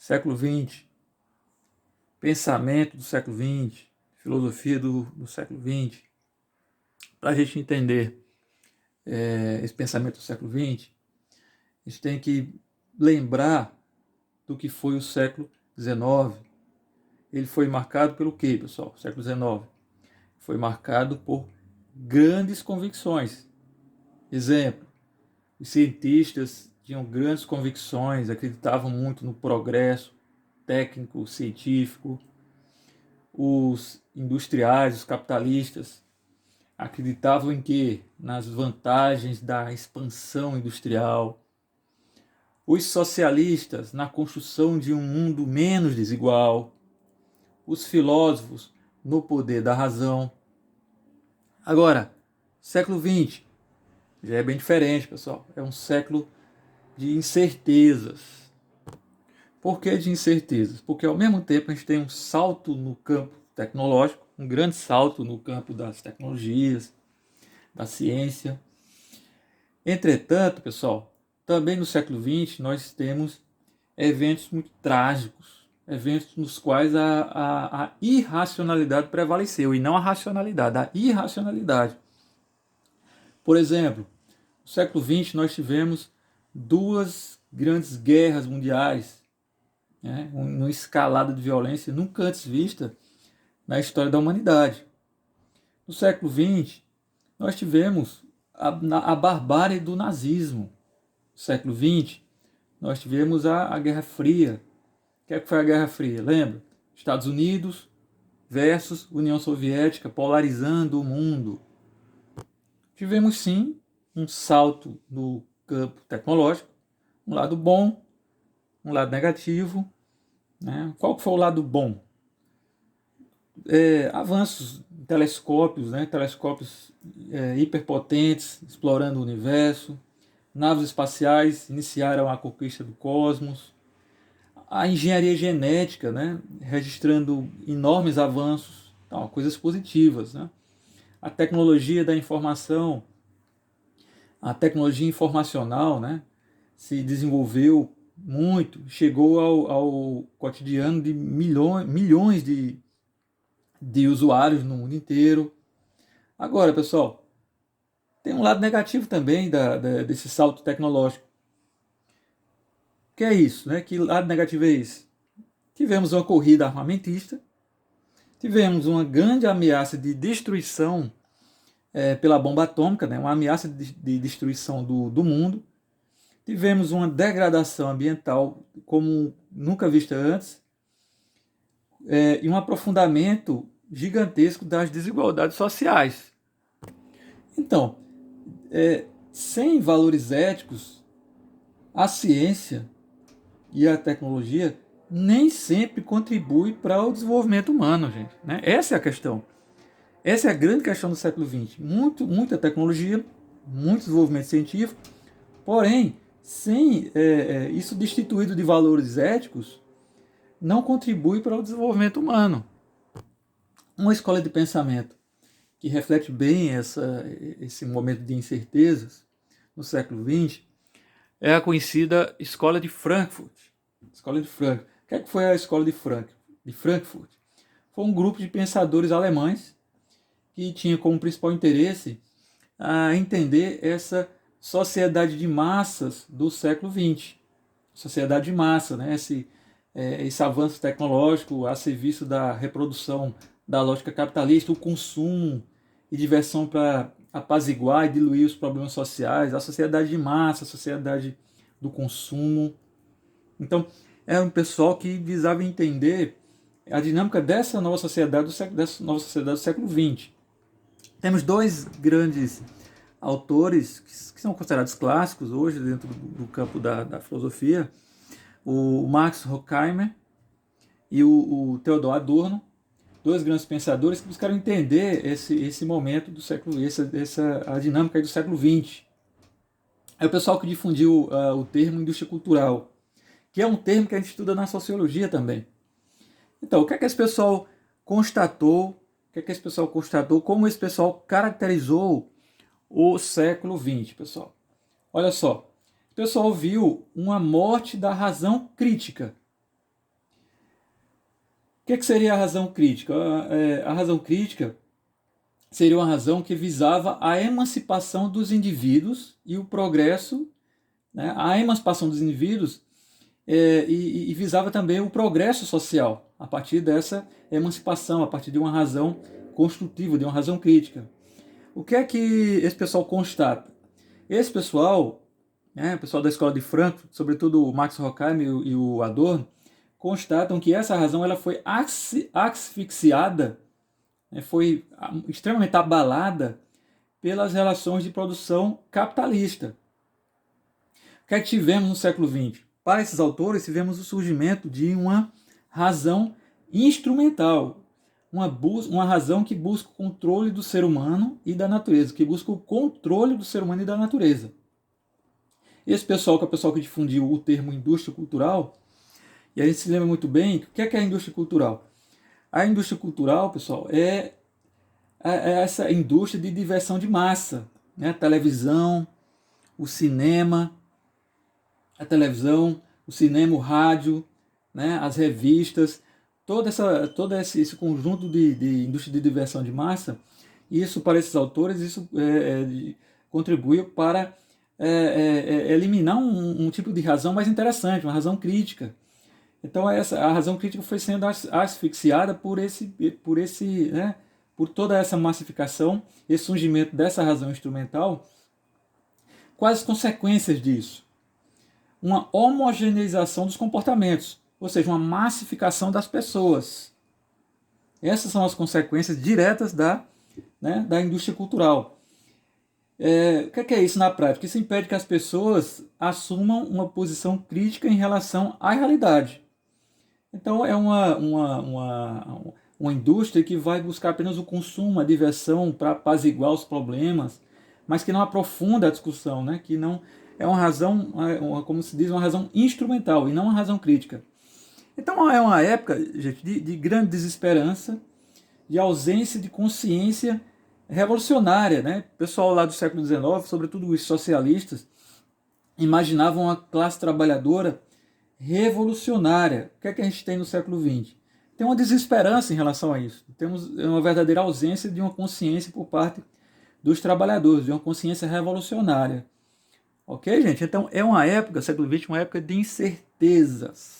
século XX, pensamento do século XX, filosofia do século XX. Para a gente entender esse pensamento do século XX, a gente tem que lembrar do que foi o século XIX. Ele foi marcado pelo quê, pessoal? O século XIX foi marcado por grandes convicções. Exemplo, os cientistas tinham grandes convicções, acreditavam muito no progresso técnico, científico. Os industriais, os capitalistas, acreditavam em quê? Nas vantagens da expansão industrial. Os socialistas, na construção de um mundo menos desigual. Os filósofos, no poder da razão. Agora, século XX já é bem diferente, pessoal. É um século de incertezas. Por que de incertezas? Porque ao mesmo tempo a gente tem um salto no campo tecnológico, um grande salto no campo das tecnologias, da ciência. Entretanto, pessoal, também no século XX nós temos eventos muito trágicos, eventos nos quais a irracionalidade prevaleceu, e não a racionalidade, a irracionalidade. Por exemplo, no século XX nós tivemos duas grandes guerras mundiais, né, uma escalada de violência nunca antes vista na história da humanidade. No século XX, nós tivemos a barbárie do nazismo. No século XX, nós tivemos a Guerra Fria. O que foi a Guerra Fria? Lembra? Estados Unidos versus União Soviética, polarizando o mundo. Tivemos sim um salto no campo tecnológico, um lado bom, um lado negativo. Né? Qual foi o lado bom? Avanços em telescópios, né? Telescópios hiperpotentes, explorando o universo. Naves espaciais iniciaram a conquista do cosmos. A engenharia genética, né? Registrando enormes avanços, então, coisas positivas. Né? A tecnologia da informação, a tecnologia informacional, né? Se desenvolveu muito, chegou ao cotidiano de milhões de usuários no mundo inteiro. Agora, pessoal, tem um lado negativo também desse salto tecnológico. O que é isso? Né? Que lado negativo é esse? Tivemos uma corrida armamentista, tivemos uma grande ameaça de destruição pela bomba atômica, né? Uma ameaça de destruição do mundo. Tivemos uma degradação ambiental como nunca vista antes, e um aprofundamento gigantesco das desigualdades sociais. Então, sem valores éticos, a ciência e a tecnologia nem sempre contribuem para o desenvolvimento humano, gente. Né? Essa é a questão. Essa é a grande questão do século XX. Muita tecnologia, muito desenvolvimento científico, porém, sem isso destituído de valores éticos, não contribui para o desenvolvimento humano. Uma escola de pensamento que reflete bem esse momento de incertezas no século XX é a conhecida Escola de Frankfurt. Escola de Frankfurt. O que foi a Escola de Frankfurt? Foi um grupo de pensadores alemães que tinha como principal interesse a entender essa sociedade de massas do século XX. Sociedade de massa, né? Esse avanço tecnológico a serviço da reprodução da lógica capitalista, o consumo e diversão para apaziguar e diluir os problemas sociais, a sociedade de massa, a sociedade do consumo. Então, é um pessoal que visava entender a dinâmica dessa nova sociedade do século XX. Temos dois grandes autores que são considerados clássicos hoje dentro do campo da filosofia, o Max Horkheimer e o Theodor Adorno, dois grandes pensadores que buscaram entender esse momento do século, a dinâmica do século XX. É o pessoal que difundiu o termo indústria cultural, que é um termo que a gente estuda na sociologia também. Então, o que é que esse pessoal constatou? Como esse pessoal caracterizou o século XX, pessoal? Olha só, o pessoal viu uma morte da razão crítica. que seria a razão crítica? A razão crítica seria uma razão que visava a emancipação dos indivíduos e o progresso, né? A emancipação dos indivíduos e visava também o progresso social, a partir dessa emancipação, a partir de uma razão construtiva, de uma razão crítica. O que é que esse pessoal constata? Esse pessoal, né, o pessoal da escola de Frankfurt, sobretudo o Max Horkheim e o Adorno, constatam que essa razão ela foi asfixiada, né, foi extremamente abalada pelas relações de produção capitalista. O que é que tivemos no século XX? Para esses autores, tivemos o surgimento de uma razão instrumental, uma razão que busca o controle do ser humano e da natureza, que busca o controle do ser humano e da natureza. Esse pessoal, que é o pessoal que difundiu o termo indústria cultural, e a gente se lembra muito bem, o que é a indústria cultural? A indústria cultural, pessoal, é essa indústria de diversão de massa, né? A televisão, o cinema, o rádio, né? As revistas, todo esse conjunto de indústria de diversão de massa, isso para esses autores, isso contribuiu para eliminar um tipo de razão mais interessante, uma razão crítica. Então a razão crítica foi sendo asfixiada por toda essa massificação, esse surgimento dessa razão instrumental. Quais as consequências disso? Uma homogeneização dos comportamentos, ou seja, uma massificação das pessoas. Essas são as consequências diretas da indústria cultural. O que é isso na prática? Isso impede que as pessoas assumam uma posição crítica em relação à realidade. Então é uma indústria que vai buscar apenas o consumo, a diversão para apaziguar os problemas, mas que não aprofunda a discussão, né? Que não é uma razão, como se diz, uma razão instrumental e não uma razão crítica. Então é uma época, gente, de grande desesperança, de ausência de consciência revolucionária, né? O pessoal lá do século XIX, sobretudo os socialistas, imaginavam uma classe trabalhadora revolucionária. O que é que a gente tem no século XX? Tem uma desesperança em relação a isso. Temos uma verdadeira ausência de uma consciência por parte dos trabalhadores, de uma consciência revolucionária. Ok, gente? Então é uma época, século XX, uma época de incertezas.